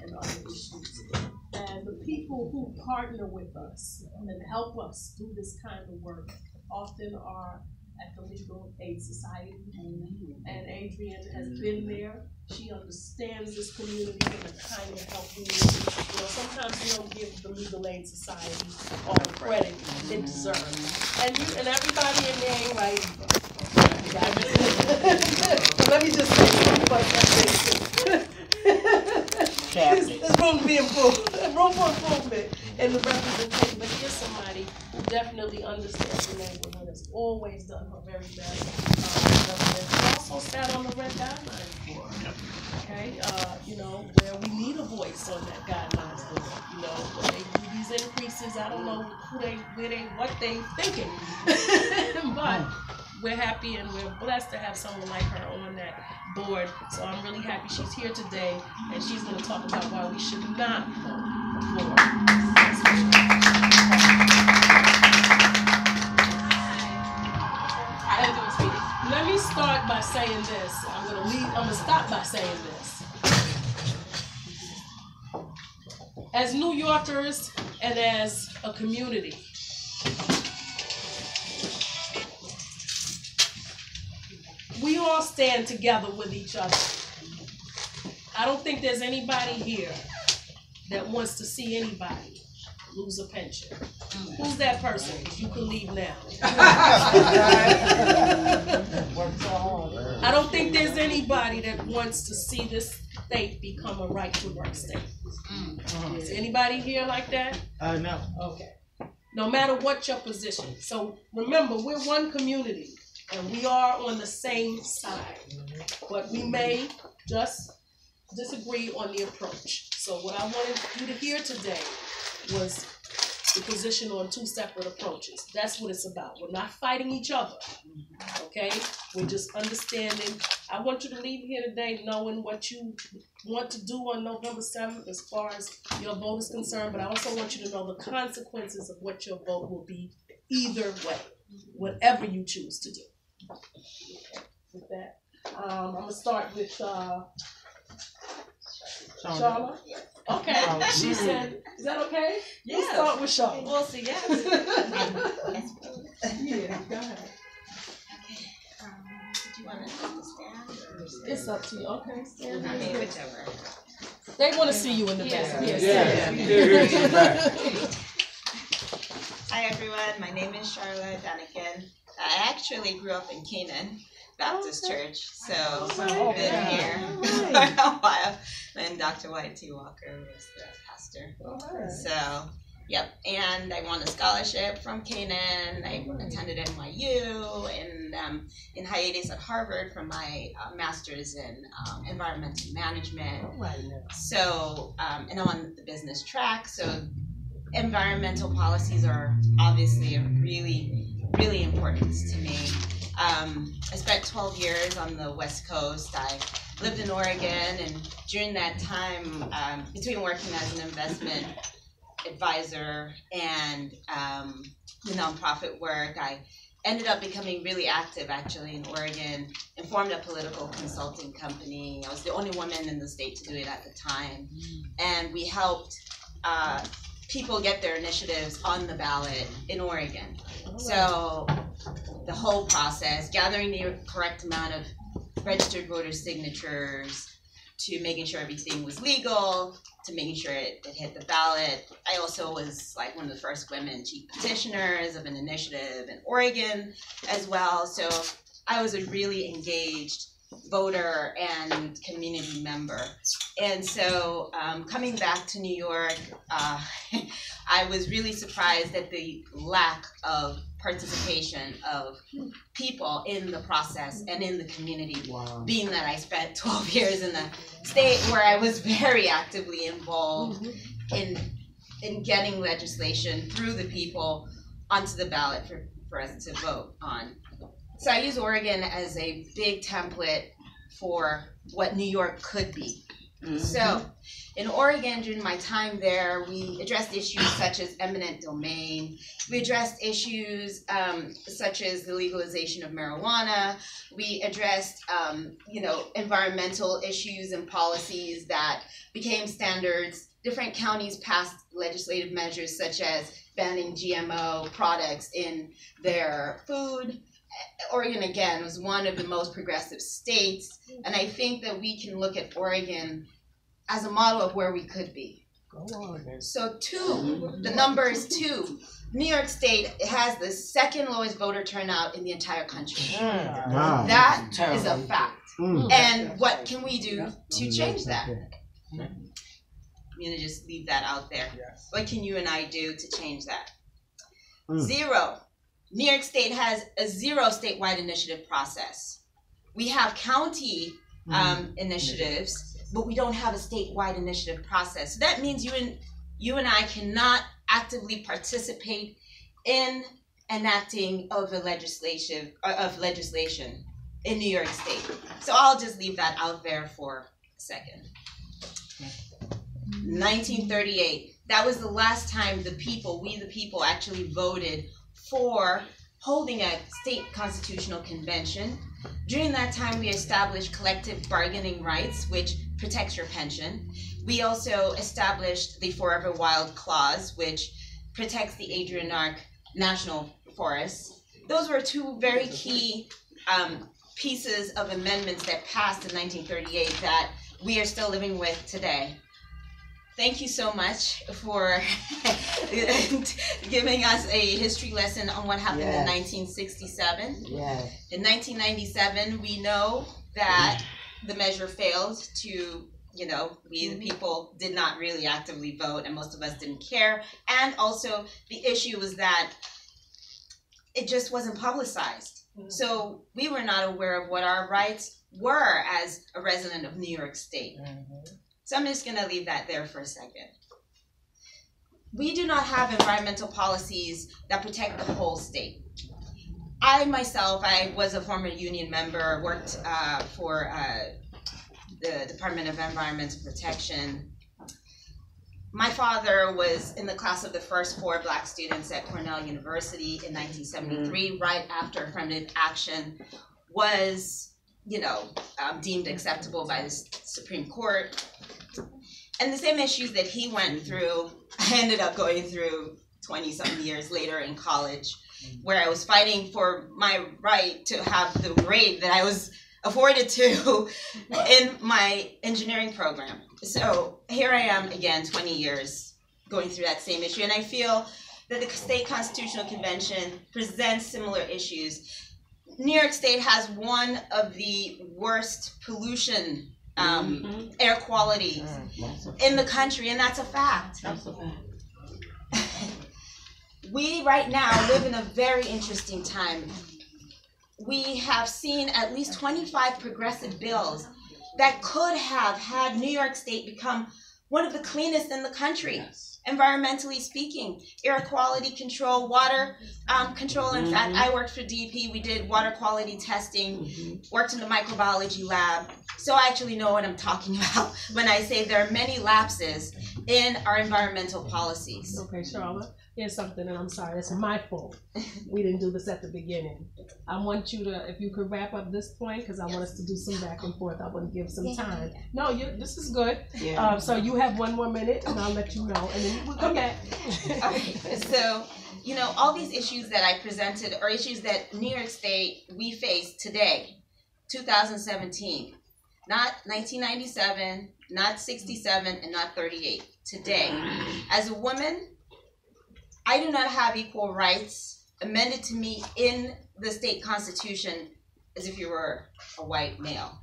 and other issues. And the people who partner with us and help us do this kind of work often are at the Legal Aid Society. And Adrienne has been there. She understands this community and the kind of help we need. You know, sometimes we don't give the Legal Aid Society all the credit it deserves. And everybody in there ain't right either. Let me just say something. There's room to be improved. Room for improvement in the representation. But here's somebody who definitely understands the neighborhood, has always done her very best. She also sat on the red guidelines board. Okay, you know, where we need a voice on that guidelines board. You know, when they do these increases, I don't know what they thinking, but we're happy and we're blessed to have someone like her on that board. So I'm really happy she's here today, and she's going to talk about why we should not vote for Let me start by saying this. I'm gonna stop by saying this. As New Yorkers and as a community, we all stand together with each other. I don't think there's anybody here that wants to see anybody lose a pension. Who's that person? You can leave now. I don't think there's anybody that wants to see this state become a right to work state. Is anybody here like that? No. Okay. No matter what your position. So remember, we're one community and we are on the same side, but we may just disagree on the approach. So what I wanted you to hear today was the position on two separate approaches. That's what it's about. We're not fighting each other, okay? We're just understanding. I want you to leave here today knowing what you want to do on November 7th as far as your vote is concerned, but I also want you to know the consequences of what your vote will be either way, whatever you choose to do. Okay. With that, I'm going to start with Charlotte. Okay, she said, is that okay? Yeah. We'll start with Charlotte. We'll see, yes. Yeah, go ahead. Okay. Did you want to stand or It's up to you. Okay, stand. Okay, whichever. They want to see you in the back. Hi, everyone. My name is Charlotte Daniken. I actually grew up in Canaan Baptist Church, so I've been here for a while. And Dr. White T. Walker was the pastor. So, yep. And I won a scholarship from Canaan. I attended NYU and in hiatus at Harvard for my master's in environmental management. So, and I'm on the business track. So, environmental policies are obviously really important to me. I spent 12 years on the West Coast. I lived in Oregon, and during that time, between working as an investment advisor and the nonprofit work, I ended up becoming really active actually in Oregon and formed a political consulting company. I was the only woman in the state to do it at the time, and we helped people get their initiatives on the ballot in Oregon. So the whole process, gathering the correct amount of registered voter signatures, to making sure everything was legal, to making sure it hit the ballot. I also was like one of the first women chief petitioners of an initiative in Oregon as well. So I was a really engaged voter and community member. And so coming back to New York, I was really surprised at the lack of participation of people in the process and in the community, being that I spent 12 years in the state where I was very actively involved in getting legislation through the people onto the ballot for us to vote on. So I use Oregon as a big template for what New York could be. So, in Oregon, during my time there, we addressed issues such as eminent domain. We addressed issues such as the legalization of marijuana. We addressed, environmental issues and policies that became standards. Different counties passed legislative measures such as banning GMO products in their food. Oregon, again, was one of the most progressive states, and I think that we can look at Oregon as a model of where we could be. So the number is 2. New York State has the second lowest voter turnout in the entire country. That is a fact. And what can we do to change that? I'm going to just leave that out there. What can you and I do to change that? 0. New York State has a 0 statewide initiative process. We have county initiatives, but we don't have a statewide initiative process. So that means you and I cannot actively participate in enacting of legislation in New York State. So I'll just leave that out there for a second. 1938. That was the last time we the people actually voted for holding a state constitutional convention. During that time, we established collective bargaining rights, which protects your pension. We also established the Forever Wild Clause, which protects the Adirondack National Forest. Those were 2 very key pieces of amendments that passed in 1938 that we are still living with today. Thank you so much for giving us a history lesson on what happened in 1967. In 1997, we know that the measure failed to, we the people did not really actively vote, and most of us didn't care. And also the issue was that it just wasn't publicized. So we were not aware of what our rights were as a resident of New York State. So I'm just going to leave that there for a second. We do not have environmental policies that protect the whole state. I was a former union member, worked for the Department of Environmental Protection. My father was in the class of the first 4 Black students at Cornell University in 1973, right after affirmative action was, deemed acceptable by the Supreme Court. And the same issues that he went through, I ended up going through 20-something years later in college, where I was fighting for my right to have the grade that I was afforded to in my engineering program. So here I am again, 20 years, going through that same issue. And I feel that the State Constitutional Convention presents similar issues. New York State has one of the worst pollution air quality in the country, and that's a fact. We right now live in a very interesting time. We have seen at least 25 progressive bills that could have had New York State become one of the cleanest in the country, environmentally speaking. Air quality control, water control. In fact, I worked for DEP. We did water quality testing, worked in the microbiology lab. So I actually know what I'm talking about when I say there are many lapses in our environmental policies. Okay, Charlotte, here's something, and I'm sorry, it's my fault. We didn't do this at the beginning. I want you to, if you could wrap up this point, because I want us to do some back and forth. I want to give some time. No, this is good. So you have 1 more minute, and I'll let you know, and then we'll come back. So, all these issues that I presented are issues that New York State, we face today, 2017. Not 1997, not 67, and not 38. Today, as a woman, I do not have equal rights amended to me in the state constitution as if you were a white male.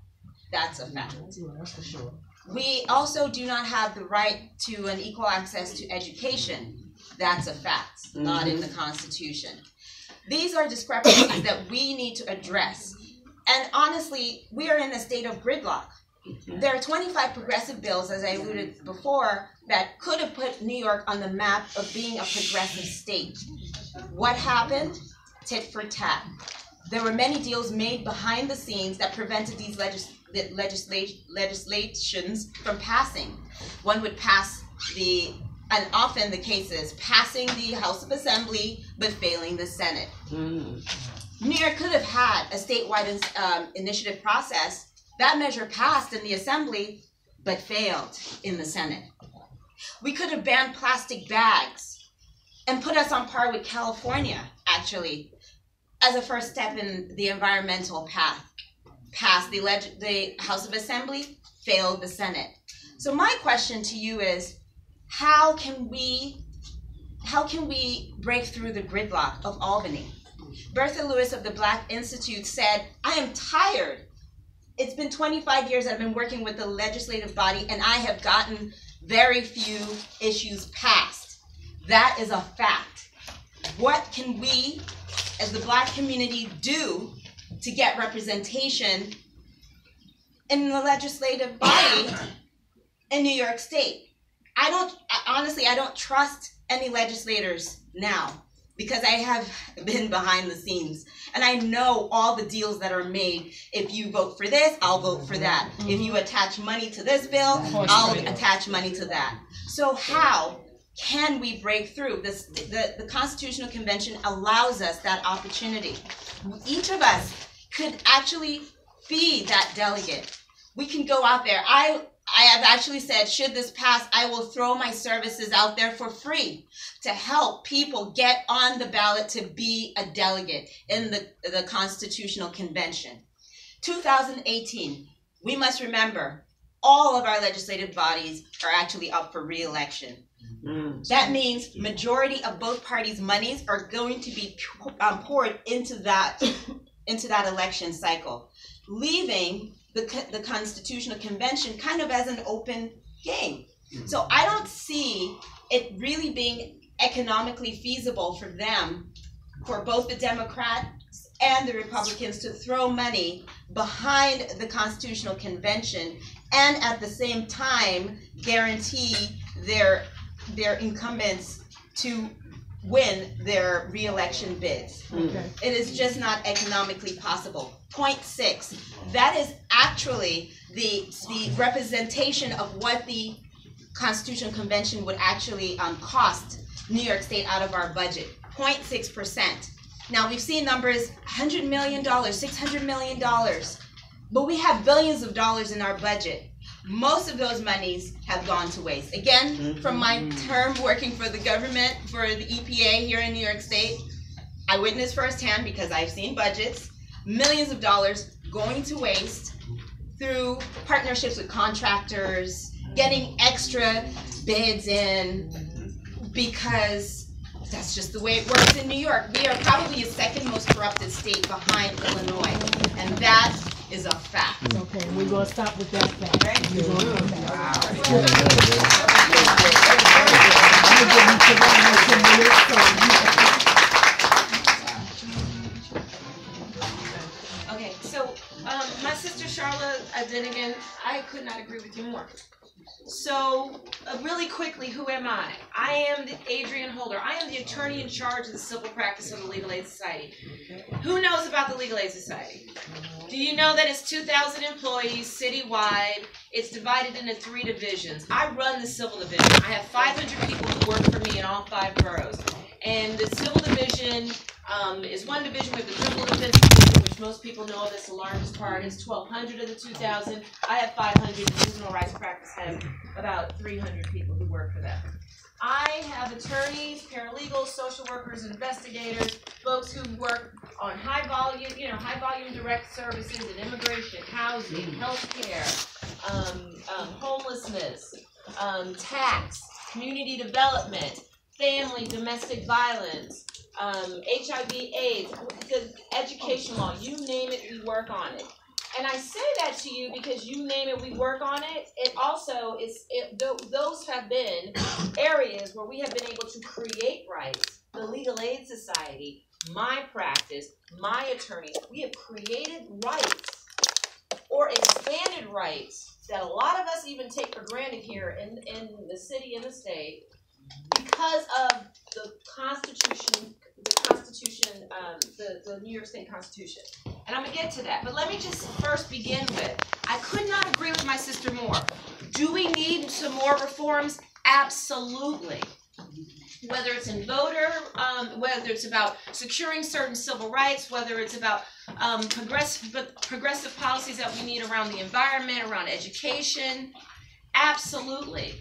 That's a fact. That's for sure. We also do not have the right to an equal access to education. That's a fact, not in the Constitution. These are discrepancies that we need to address. And honestly, we are in a state of gridlock. There are 25 progressive bills, as I alluded before, that could have put New York on the map of being a progressive state. What happened? Tit for tat. There were many deals made behind the scenes that prevented these the legislations from passing. One would pass and often the case is passing the House of Assembly but failing the Senate. New York could have had a statewide initiative process. That measure passed in the Assembly but failed in the Senate. We could have banned plastic bags and put us on par with California, actually, as a first step in the environmental path. Passed the House of Assembly, failed the Senate. So my question to you is, how can we break through the gridlock of Albany? Bertha Lewis of the Black Institute said, I am tired. It's been 25 years I've been working with the legislative body and I have gotten very few issues passed. That is a fact. What can we, as the Black community, do to get representation in the legislative body in New York State? Honestly, I don't trust any legislators now because I have been behind the scenes and I know all the deals that are made. If you vote for this, I'll vote for that. If you attach money to this bill, I'll attach money to that. So how can we break through? The Constitutional Convention allows us that opportunity. Each of us could actually be that delegate. We can go out there. I have actually said, should this pass, I will throw my services out there for free to help people get on the ballot to be a delegate in the Constitutional Convention. 2018, we must remember, all of our legislative bodies are actually up for re-election. That means majority of both parties' monies are going to be poured into that election cycle, leaving the Constitutional Convention kind of as an open game. So I don't see it really being economically feasible for them, for both the Democrats and the Republicans, to throw money behind the Constitutional Convention and at the same time guarantee their incumbents to win their re-election bids. It is just not economically possible. Point 6, that is actually the representation of what the Constitutional Convention would actually cost New York State out of our budget, 0.6%. Now we've seen numbers, $100 million, $600 million, but we have billions of dollars in our budget. Most of those monies have gone to waste. Again, from my term working for the government, for the EPA here in New York State, I witnessed firsthand, because I've seen budgets, millions of dollars going to waste through partnerships with contractors, getting extra bids in, because that's just the way it works in New York. We are probably the second most corrupted state behind Illinois, and that is a fact. Okay, we're going to stop with that fact. Thank you. Okay, so my sister Charlotte, then again, I could not agree with you more. So, really quickly, who am I? I am the Adrienne Holder. I am the attorney in charge of the civil practice of the Legal Aid Society. Who knows about the Legal Aid Society? Do you know that it's 2,000 employees citywide? It's divided into 3 divisions. I run the civil division. I have 500 people who work for me in all 5 boroughs. And the civil division is one division. We have the criminal defense division, which most people know of. That's the largest part. It's 1,200 of the 2,000. I have 500. The juvenile rights practice has about 300 people who work for them. I have attorneys, paralegals, social workers, investigators, folks who work on high volume direct services in immigration, housing, healthcare, homelessness, tax, community development, family, domestic violence, HIV/AIDS, education law, you name it, we work on it. And I say that to you because you name it, we work on it. It also is, those have been areas where we have been able to create rights. The Legal Aid Society, my practice, my attorneys, we have created rights or expanded rights that a lot of us even take for granted here in the city and the state because of the Constitution, the New York State Constitution. And I'm going to get to that. But let me just first begin with, I could not agree with my sister more. Do we need some more reforms? Absolutely. Whether it's in voter, whether it's about securing certain civil rights, whether it's about progressive policies that we need around the environment, around education, absolutely.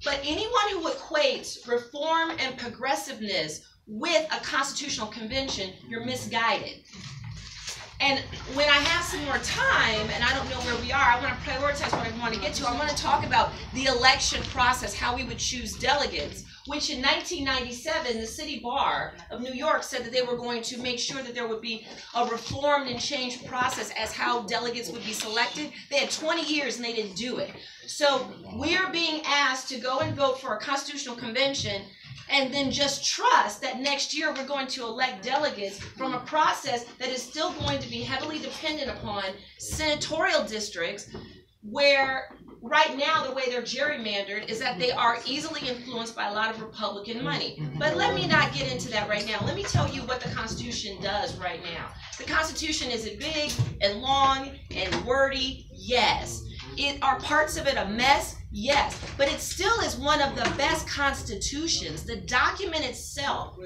But anyone who equates reform and progressiveness with a constitutional convention, you're misguided. And when I have some more time, and I don't know where we are, I want to prioritize what I want to get to. I want to talk about the election process, how we would choose delegates, which in 1997, the City Bar of New York said that they were going to make sure that there would be a reformed and changed process as how delegates would be selected. They had 20 years and they didn't do it. So we're being asked to go and vote for a constitutional convention and then just trust that next year we're going to elect delegates from a process that is still going to be heavily dependent upon senatorial districts, where right now the way they're gerrymandered is that they are easily influenced by a lot of Republican money. But let me not get into that right now. Let me tell you what the Constitution does right now. The Constitution, is it big and long and wordy? Yes. Are parts of it a mess? Yes, but it still is one of the best constitutions. The document itself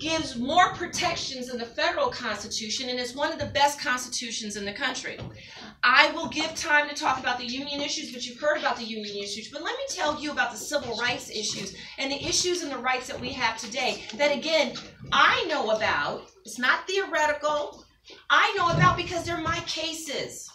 gives more protections than the federal constitution, and it's one of the best constitutions in the country. I will give time to talk about the union issues, but you've heard about the union issues. But let me tell you about the civil rights issues and the issues and the rights that we have today that, again, I know about. It's not theoretical. I know about because they're my cases.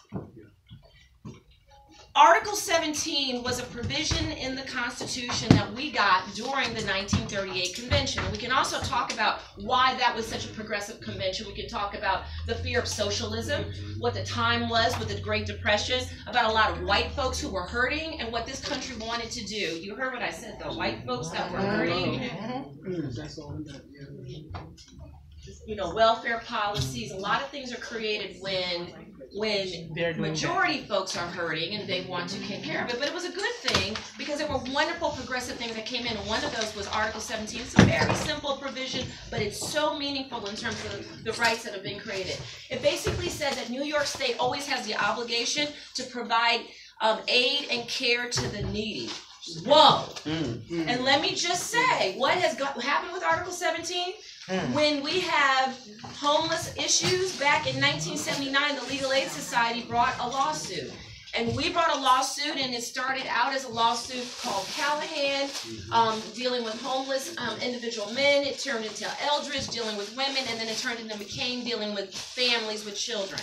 Article 17 was a provision in the Constitution that we got during the 1938 convention. We can also talk about why that was such a progressive convention. We can talk about the fear of socialism, what the time was with the Great Depression, about a lot of white folks who were hurting and what this country wanted to do. You heard what I said, the white folks that were hurting. You know, welfare policies, a lot of things are created when majority folks are hurting and they want to take care of it. But it was a good thing because there were wonderful progressive things that came in, and one of those was Article 17. It's a very simple provision, but it's so meaningful in terms of the rights that have been created. It basically said that New York State always has the obligation to provide aid and care to the needy. Whoa! And let me just say, what has happened with Article 17? When we have homeless issues, back in 1979, the Legal Aid Society brought a lawsuit. And we brought a lawsuit, and it started out as a lawsuit called Callahan, dealing with homeless individual men. It turned into Eldridge, dealing with women, and then it turned into McCain, dealing with families with children.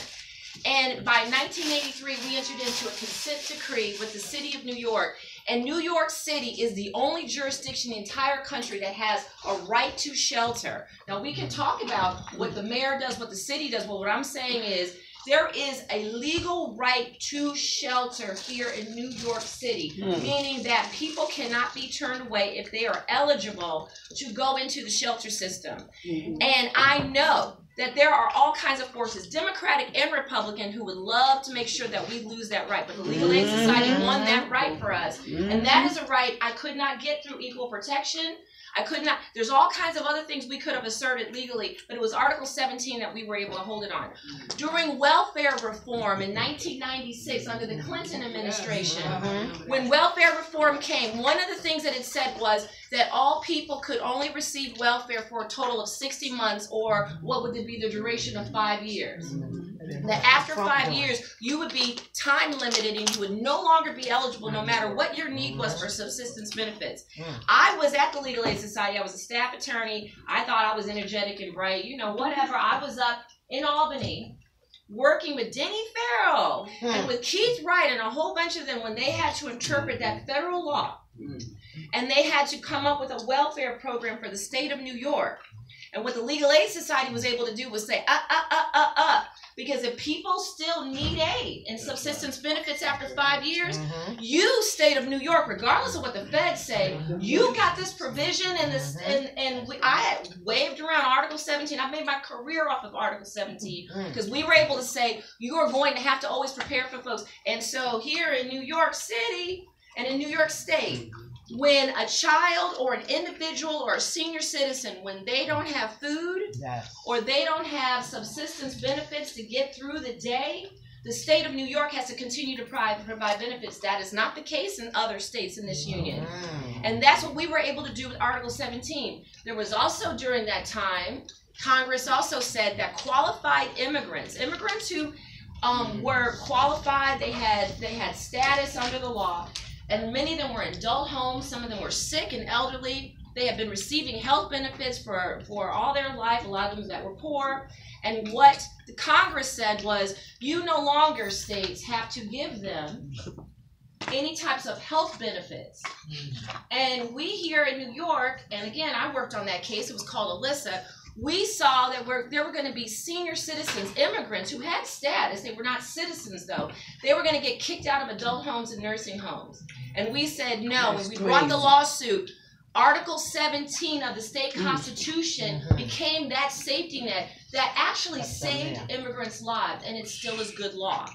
And by 1983, we entered into a consent decree with the city of New York. And New York City is the only jurisdiction in the entire country that has a right to shelter. Now, we can talk about what the mayor does, what the city does, but what I'm saying is there is a legal right to shelter here in New York City, meaning that people cannot be turned away if they are eligible to go into the shelter system. And I know that there are all kinds of forces, Democratic and Republican, who would love to make sure that we lose that right. But the Legal Aid Society won that right for us. And that is a right I could not get through equal protection. I could not. There's all kinds of other things we could have asserted legally, but it was Article 17 that we were able to hold it on. During welfare reform in 1996 under the Clinton administration, when welfare reform came, one of the things that it said was that all people could only receive welfare for a total of 60 months, or what would be the duration of 5 years. That after 5 years, you would be time limited and you would no longer be eligible no matter what your need was for subsistence benefits. I was at the Legal Aid Society. I was a staff attorney. I thought I was energetic and bright. You know, whatever. I was up in Albany working with Denny Farrell and with Keith Wright and a whole bunch of them when they had to interpret that federal law. And they had to come up with a welfare program for the state of New York. And what the Legal Aid Society was able to do was say, because if people still need aid and subsistence benefits after 5 years, you, state of New York, regardless of what the feds say, you got this provision and this, I waved around Article 17. I made my career off of Article 17 because we were able to say, you are going to have to always prepare for folks. And so here in New York City and in New York State, when a child or an individual or a senior citizen, when they don't have food or they don't have subsistence benefits to get through the day, the state of New York has to continue to provide benefits. That is not the case in other states in this union. And that's what we were able to do with Article 17. There was also, during that time, Congress also said that qualified immigrants who were qualified, they had status under the law, and many of them were in adult homes, some of them were sick and elderly. They had been receiving health benefits for all their life, a lot of them that were poor. And what the Congress said was, you no longer, states, have to give them any types of health benefits. And we here in New York, and again, I worked on that case, it was called Alyssa, we saw that there were going to be senior citizens, immigrants who had status. They were not citizens, though. They were going to get kicked out of adult homes and nursing homes. And we said no. When we brought the lawsuit, Article 17 of the state constitution became that safety net that actually saved immigrants' lives, and it still is good law.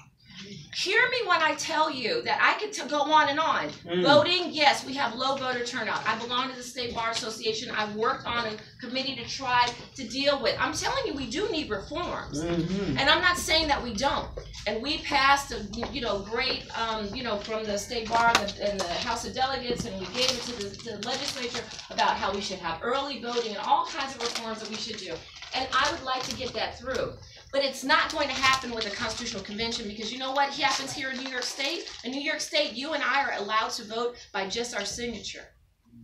Hear me when I tell you that I could go on and on. Voting, yes, we have low voter turnout. I belong to the State Bar Association. I've worked on a committee to try to deal with. I'm telling you, we do need reforms. And I'm not saying that we don't. And we passed a great, from the State Bar and the House of Delegates, and we gave it to the legislature about how we should have early voting and all kinds of reforms that we should do. And I would like to get that through. But it's not going to happen with a constitutional convention, because you know what happens here in New York State? In New York State, you and I are allowed to vote by just our signature.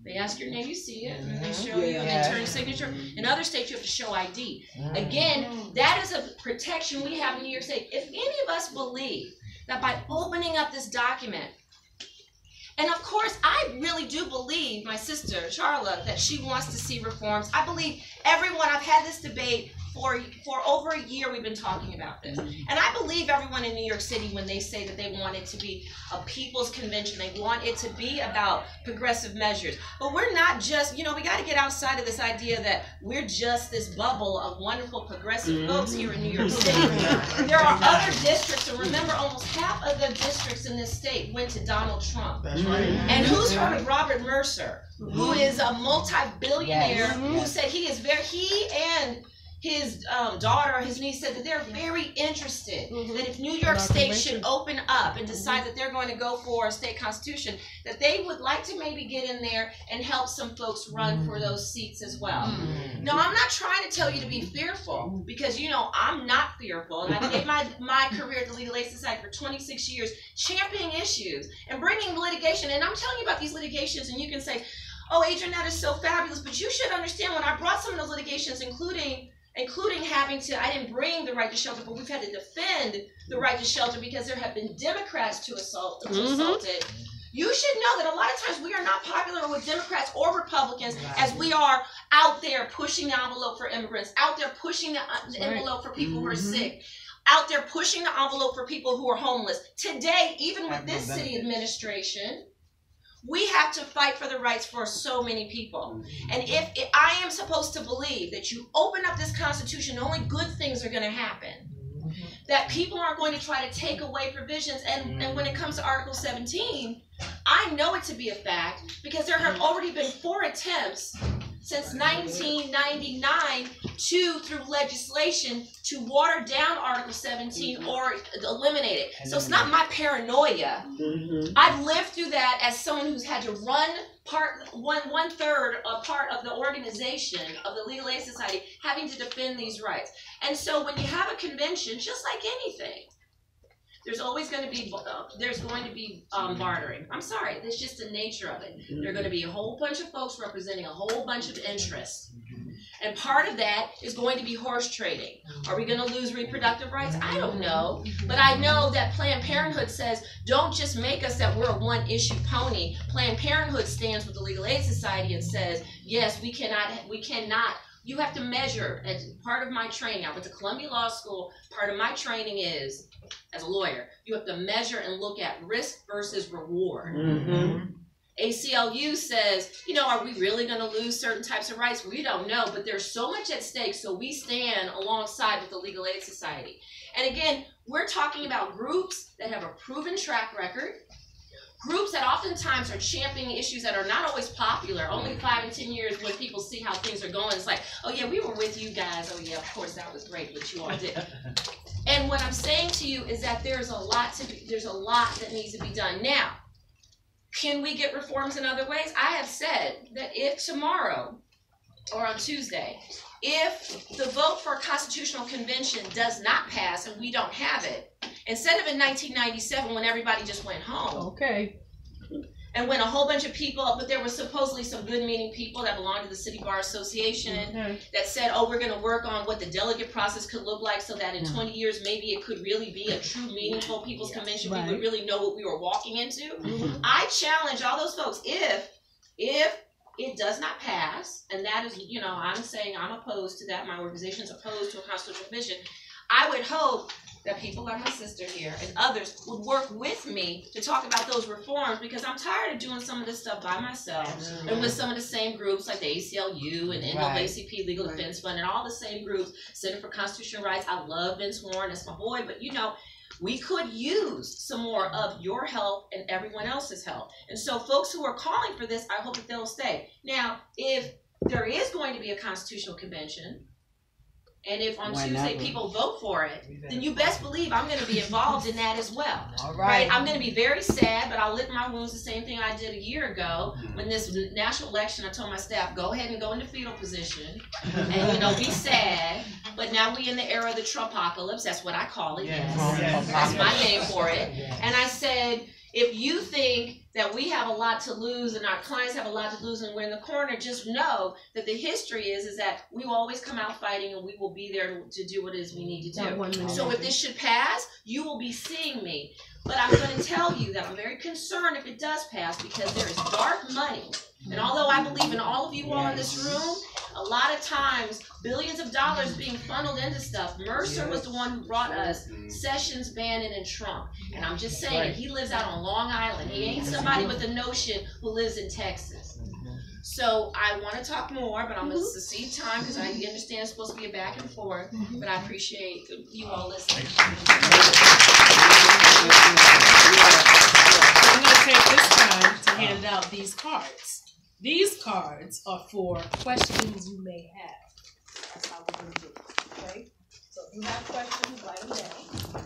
They ask your name, you see it, and they show you, and they turn your signature. In other states, you have to show ID. Again, that is a protection we have in New York State. If any of us believe that by opening up this document, and of course, I really do believe my sister, Charlotte, that she wants to see reforms. I believe everyone, I've had this debate for over a year, we've been talking about this. And I believe everyone in New York City, when they say that they want it to be a people's convention, they want it to be about progressive measures. But we're not just, we got to get outside of this idea that we're just this bubble of wonderful progressive folks here in New York City. There are other districts, and remember, almost half of the districts in this state went to Donald Trump. That's right. And who's heard of Robert Mercer, who is a multi-billionaire, who said he and his daughter, his niece, said that they're very interested that if New York State should open up and decide that they're going to go for a state constitution, that they would like to maybe get in there and help some folks run for those seats as well. No, I'm not trying to tell you to be fearful, because I'm not fearful, and I gave my career at the Legal Aid Society for 26 years championing issues and bringing litigation. And I'm telling you about these litigations, and you can say, oh, Adrian, that is so fabulous, but you should understand, when I brought some of those litigations, including having to, I didn't bring the right to shelter, but we've had to defend the right to shelter because there have been Democrats who assaulted. You should know that a lot of times we are not popular with Democrats or Republicans as we are out there pushing the envelope for immigrants, out there pushing the envelope for people who are sick, out there pushing the envelope for people who are homeless. Today, even with this city administration, we have to fight for the rights for so many people. And if I am supposed to believe that you open up this Constitution, only good things are going to happen, that people aren't going to try to take away provisions. And when it comes to Article 17, I know it to be a fact, because there have already been 4 attempts since 1999 through legislation to water down Article 17 or eliminate it. So it's not my paranoia. I've lived through that as someone who's had to run one-third a part of the organization of the Legal Aid Society, having to defend these rights. And so when you have a convention, just like anything, there's always going to be bartering. I'm sorry, that's just the nature of it. There are going to be a whole bunch of folks representing a whole bunch of interests. And part of that is going to be horse trading. Are we going to lose reproductive rights? I don't know. But I know that Planned Parenthood says, don't just make us that we're a one-issue pony. Planned Parenthood stands with the Legal Aid Society and says, yes, we cannot. You have to measure. As part of my training, I went to Columbia Law School. Part of my training is, as a lawyer, you have to measure and look at risk versus reward. ACLU says, are we really going to lose certain types of rights? We don't know, but there's so much at stake, so we stand alongside with the Legal Aid Society. And again, we're talking about groups that have a proven track record, groups that oftentimes are championing issues that are not always popular. Only 5 and 10 years when people see how things are going, it's like, oh yeah, we were with you guys. Oh yeah, of course that was great what you all did. And what I'm saying to you is that there's a lot that needs to be done. Now, can we get reforms in other ways? I have said that if tomorrow or on Tuesday, if the vote for a constitutional convention does not pass and we don't have it, instead of in 1997 when everybody just went home, Okay. and when a whole bunch of people, but there were supposedly some good meaning people that belonged to the City Bar Association that said, oh, we're going to work on what the delegate process could look like so that in 20 years maybe it could really be a true meaningful people's convention. We would really know what we were walking into. I challenge all those folks, if it does not pass, and that is, you know, I'm saying I'm opposed to that, my organization is opposed to a constitutional convention, I would hope that people like my sister here and others would work with me to talk about those reforms, because I'm tired of doing some of this stuff by myself and with some of the same groups like the ACLU and NAACP Legal Defense Fund and all the same groups, Center for Constitutional Rights. I love Vince Warren, that's my boy, but you know, we could use some more of your help and everyone else's help. And so folks who are calling for this, I hope that they'll stay. Now, if there is going to be a constitutional convention, and if on Tuesday people vote for it, then you best believe I'm going to be involved in that as well. All right. I'm going to be very sad, but I'll lick my wounds the same thing I did a year ago when this national election. I told my staff, go ahead and go into fetal position, and you know, be sad. But now we in the era of the Trumpocalypse. That's what I call it. Yes. That's my name for it. And I said, if you think that we have a lot to lose and our clients have a lot to lose and we're in the corner, just know that the history is that we will always come out fighting and we will be there to do what it is we need to do. So if this should pass, you will be seeing me. But I'm going to tell you that I'm very concerned if it does pass, because there is dark money. And although I believe in all of you all in this room, a lot of times billions of dollars being funneled into stuff. Mercer was the one who brought us Sessions, Bannon, and Trump. And I'm just saying, he lives out on Long Island. He ain't somebody with a notion who lives in Texas. So I want to talk more, but I'm going to cede time because I understand it's supposed to be a back and forth. But I appreciate you all listening. I'm going to take this time to hand out these cards. These cards are for questions you may have. That's how we're going to do it. Okay? So if you have questions, write them down.